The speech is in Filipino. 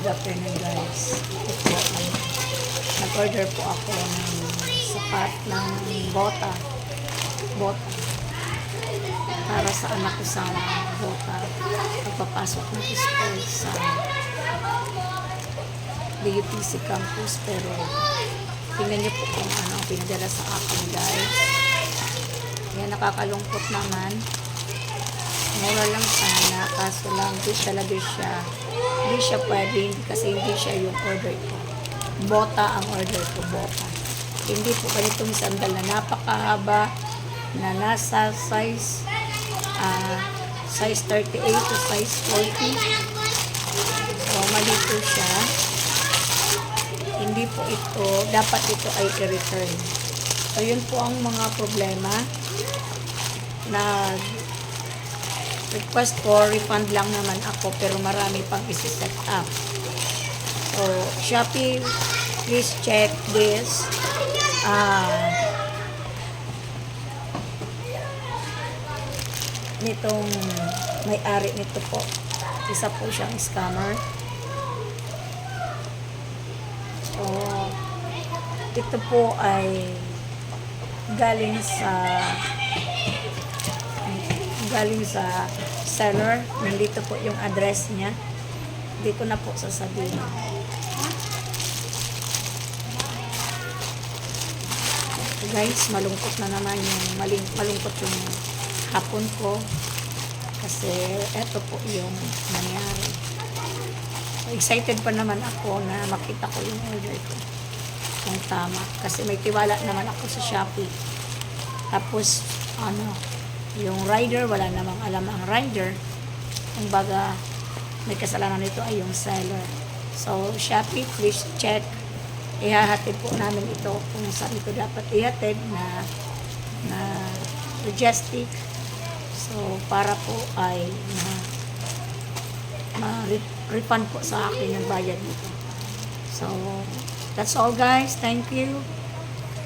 good afternoon guys. Ito po, nag-order po ako ng sapat ng bota para sa anak ko sa bota pagpapasok ng school sa BUTC campus. Pero tingnan niyo po kung ano ang pinadala sa akin guys. Yan, nakakalungkot naman. Mura lang sana, kaso lang hindi siya pwede kasi hindi siya yung order ko. Bota ang order ko, bota. Hindi po ganitong sandal na napakahaba na nasa size 38 to size 40. So mali po siya. Hindi po ito, dapat ito ay i-return. So yun po ang mga problema na request for refund lang naman ako, pero marami pang isi-set up. So, Shopee, please check this. Nitong may-ari nito po, isa po siyang scammer. So, ito po ay galing sa seller. Nandito po yung address niya. Hindi ko na po sasabihin. So guys, malungkot na naman malungkot yung hapon ko kasi eto po yung nangyari. So, excited pa naman ako na makita ko yung order ko kung tama, kasi may tiwala naman ako sa Shopee. Tapos yung rider, wala namang alam ang rider. Kung baga, may kasalanan nito ay yung seller. So, Shopee, please check. Ihahatid po namin ito kung saan ito dapat ihatid na logistic. So, para po ay ma-refund po sa akin yung bayad nito. So, that's all guys. Thank you.